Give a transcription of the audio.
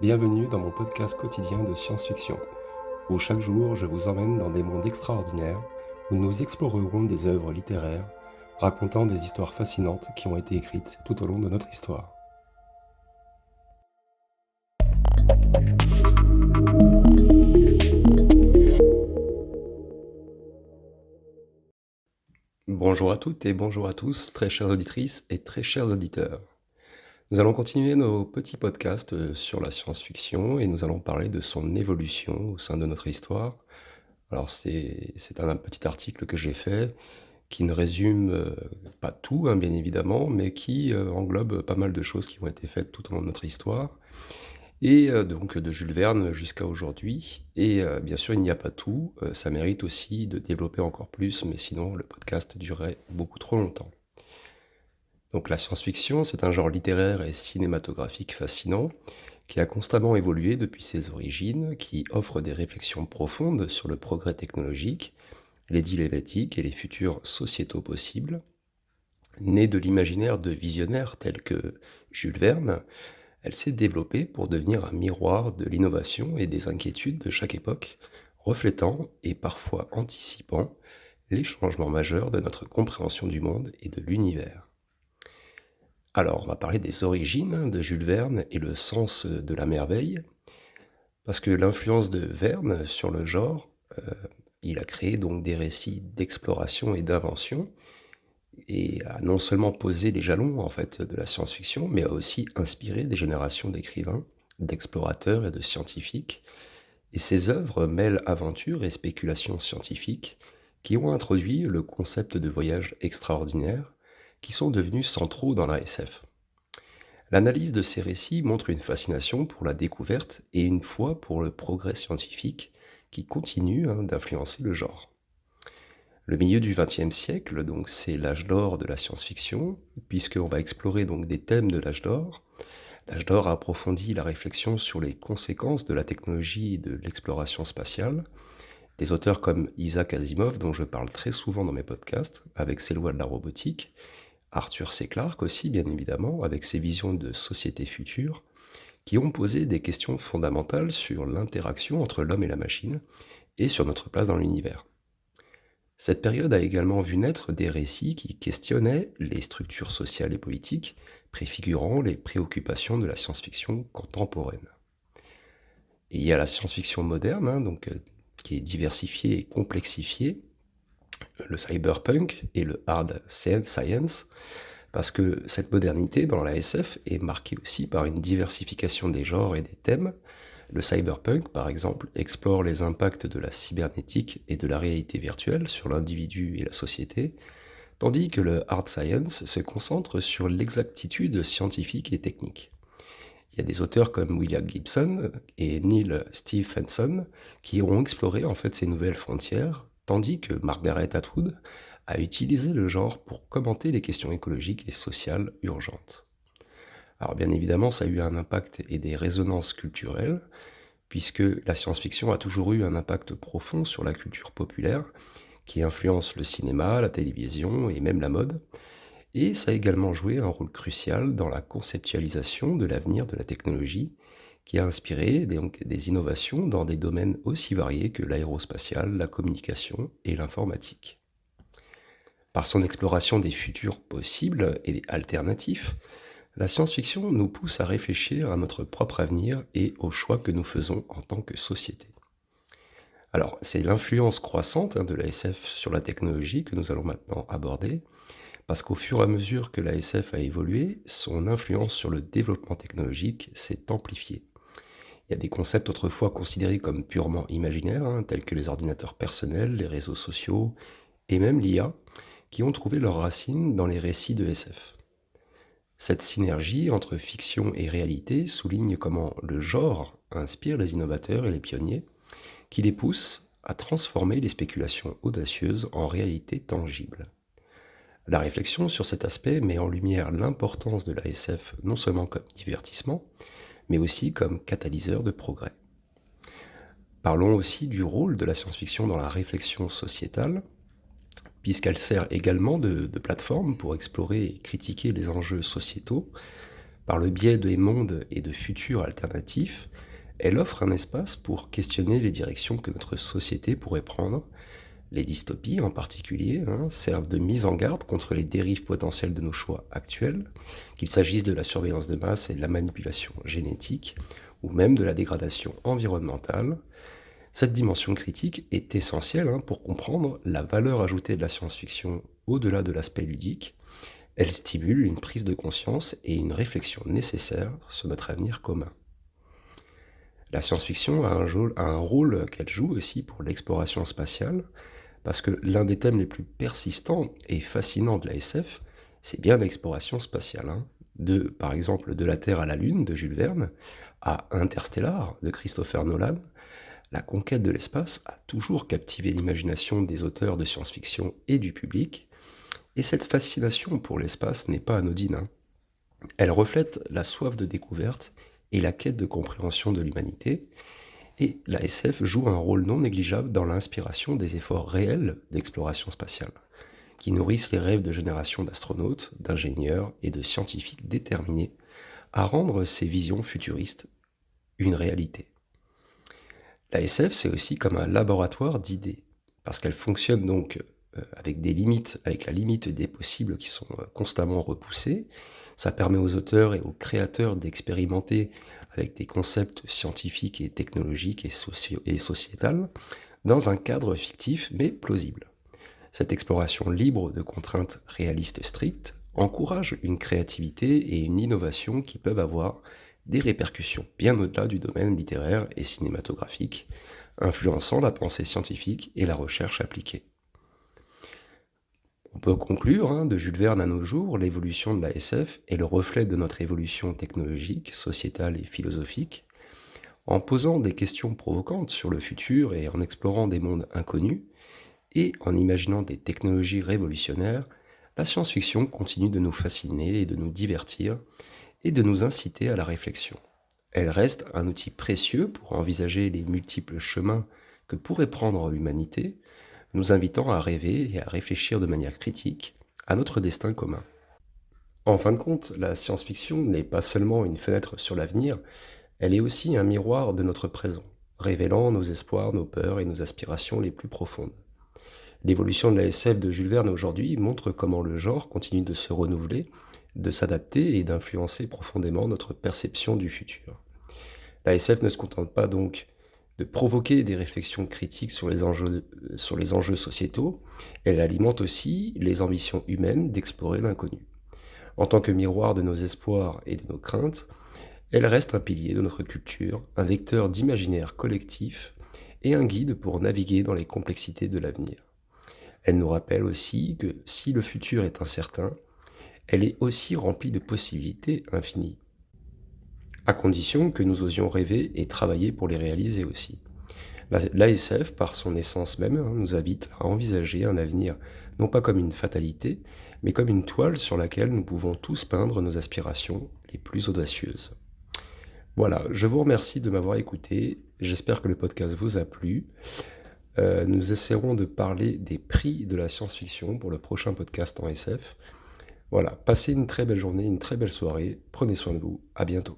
Bienvenue dans mon podcast quotidien de science-fiction, où chaque jour je vous emmène dans des mondes extraordinaires, où nous explorerons des œuvres littéraires, racontant des histoires fascinantes qui ont été écrites tout au long de notre histoire. Bonjour à toutes et bonjour à tous, très chères auditrices et très chers auditeurs. Nous allons continuer nos petits podcasts sur la science-fiction et nous allons parler de son évolution au sein de notre histoire. Alors c'est un petit article que j'ai fait qui ne résume pas tout, bien évidemment, mais qui englobe pas mal de choses qui ont été faites tout au long de notre histoire. Et donc de Jules Verne jusqu'à aujourd'hui. Et bien sûr, il n'y a pas tout. Ça mérite aussi de développer encore plus, mais sinon le podcast durerait beaucoup trop longtemps. Donc la science-fiction, c'est un genre littéraire et cinématographique fascinant qui a constamment évolué depuis ses origines, qui offre des réflexions profondes sur le progrès technologique, les dilemmes éthiques et les futurs sociétaux possibles. Née de l'imaginaire de visionnaires tels que Jules Verne, elle s'est développée pour devenir un miroir de l'innovation et des inquiétudes de chaque époque, reflétant et parfois anticipant les changements majeurs de notre compréhension du monde et de l'univers. Alors, on va parler des origines de Jules Verne et le sens de la merveille, parce que l'influence de Verne sur le genre, il a créé donc des récits d'exploration et d'invention, et a non seulement posé les jalons en fait de la science-fiction, mais a aussi inspiré des générations d'écrivains, d'explorateurs et de scientifiques. Et ses œuvres mêlent aventure et spéculation scientifique qui ont introduit le concept de voyage extraordinaire, qui sont devenus centraux dans la SF. L'analyse de ces récits montre une fascination pour la découverte et une foi pour le progrès scientifique qui continue d'influencer le genre. Le milieu du XXe siècle, donc c'est l'âge d'or de la science-fiction, puisqu'on va explorer donc des thèmes de l'âge d'or. L'âge d'or approfondit la réflexion sur les conséquences de la technologie et de l'exploration spatiale. Des auteurs comme Isaac Asimov, dont je parle très souvent dans mes podcasts, avec ses lois de la robotique, Arthur C. Clarke aussi, bien évidemment, avec ses visions de société future, qui ont posé des questions fondamentales sur l'interaction entre l'homme et la machine, et sur notre place dans l'univers. Cette période a également vu naître des récits qui questionnaient les structures sociales et politiques, préfigurant les préoccupations de la science-fiction contemporaine. Et il y a la science-fiction moderne, qui est diversifiée et complexifiée, le cyberpunk et le hard science, parce que cette modernité dans la SF est marquée aussi par une diversification des genres et des thèmes. Le cyberpunk, par exemple, explore les impacts de la cybernétique et de la réalité virtuelle sur l'individu et la société, tandis que le hard science se concentre sur l'exactitude scientifique et technique. Il y a des auteurs comme William Gibson et Neil Stephenson qui ont exploré en fait ces nouvelles frontières, tandis que Margaret Atwood a utilisé le genre pour commenter les questions écologiques et sociales urgentes. Alors bien évidemment, ça a eu un impact et des résonances culturelles, puisque la science-fiction a toujours eu un impact profond sur la culture populaire, qui influence le cinéma, la télévision et même la mode, et ça a également joué un rôle crucial dans la conceptualisation de l'avenir de la technologie, qui a inspiré des innovations dans des domaines aussi variés que l'aérospatiale, la communication et l'informatique. Par son exploration des futurs possibles et alternatifs, la science-fiction nous pousse à réfléchir à notre propre avenir et aux choix que nous faisons en tant que société. Alors, c'est l'influence croissante de la SF sur la technologie que nous allons maintenant aborder, parce qu'au fur et à mesure que la SF a évolué, son influence sur le développement technologique s'est amplifiée. Il y a des concepts autrefois considérés comme purement imaginaires, tels que les ordinateurs personnels, les réseaux sociaux et même l'IA, qui ont trouvé leurs racines dans les récits de SF. Cette synergie entre fiction et réalité souligne comment le genre inspire les innovateurs et les pionniers, qui les poussent à transformer les spéculations audacieuses en réalité tangible. La réflexion sur cet aspect met en lumière l'importance de la SF non seulement comme divertissement, mais aussi comme catalyseur de progrès. Parlons aussi du rôle de la science-fiction dans la réflexion sociétale, puisqu'elle sert également de plateforme pour explorer et critiquer les enjeux sociétaux, Par le biais des mondes et de futurs alternatifs, elle offre un espace pour questionner les directions que notre société pourrait prendre. Les dystopies en particulier servent de mise en garde contre les dérives potentielles de nos choix actuels, qu'il s'agisse de la surveillance de masse et de la manipulation génétique, ou même de la dégradation environnementale. Cette dimension critique est essentielle pour comprendre la valeur ajoutée de la science-fiction au-delà de l'aspect ludique. Elle stimule une prise de conscience et une réflexion nécessaire sur notre avenir commun. La science-fiction a un rôle qu'elle joue aussi pour l'exploration spatiale, parce que l'un des thèmes les plus persistants et fascinants de la SF, c'est bien l'exploration spatiale. Par exemple, De la Terre à la Lune de Jules Verne à Interstellar de Christopher Nolan, la conquête de l'espace a toujours captivé l'imagination des auteurs de science-fiction et du public, et cette fascination pour l'espace n'est pas anodine. Elle reflète la soif de découverte et la quête de compréhension de l'humanité, et la SF joue un rôle non négligeable dans l'inspiration des efforts réels d'exploration spatiale, qui nourrissent les rêves de générations d'astronautes, d'ingénieurs et de scientifiques déterminés à rendre ces visions futuristes une réalité. La SF, c'est aussi comme un laboratoire d'idées, parce qu'elle fonctionne donc avec des limites, avec la limite des possibles qui sont constamment repoussés. Ça permet aux auteurs et aux créateurs d'expérimenter avec des concepts scientifiques et technologiques et sociétals dans un cadre fictif mais plausible. Cette exploration libre de contraintes réalistes strictes encourage une créativité et une innovation qui peuvent avoir des répercussions bien au-delà du domaine littéraire et cinématographique, influençant la pensée scientifique et la recherche appliquée. On peut conclure, de Jules Verne à nos jours, l'évolution de la SF est le reflet de notre évolution technologique, sociétale et philosophique. En posant des questions provocantes sur le futur et en explorant des mondes inconnus, et en imaginant des technologies révolutionnaires, la science-fiction continue de nous fasciner et de nous divertir, et de nous inciter à la réflexion. Elle reste un outil précieux pour envisager les multiples chemins que pourrait prendre l'humanité, nous invitant à rêver et à réfléchir de manière critique à notre destin commun. En fin de compte, la science-fiction n'est pas seulement une fenêtre sur l'avenir, elle est aussi un miroir de notre présent, révélant nos espoirs, nos peurs et nos aspirations les plus profondes. L'évolution de la SF de Jules Verne aujourd'hui montre comment le genre continue de se renouveler, de s'adapter et d'influencer profondément notre perception du futur. La SF ne se contente pas donc de provoquer des réflexions critiques sur les enjeux sociétaux, elle alimente aussi les ambitions humaines d'explorer l'inconnu. En tant que miroir de nos espoirs et de nos craintes, elle reste un pilier de notre culture, un vecteur d'imaginaire collectif et un guide pour naviguer dans les complexités de l'avenir. Elle nous rappelle aussi que si le futur est incertain, elle est aussi remplie de possibilités infinies, à condition que nous osions rêver et travailler pour les réaliser aussi. L'ASF, par son essence même, nous invite à envisager un avenir non pas comme une fatalité, mais comme une toile sur laquelle nous pouvons tous peindre nos aspirations les plus audacieuses. Voilà, je vous remercie de m'avoir écouté, j'espère que le podcast vous a plu. Nous essaierons de parler des prix de la science-fiction pour le prochain podcast en SF. Voilà, passez une très belle journée, une très belle soirée, prenez soin de vous, à bientôt.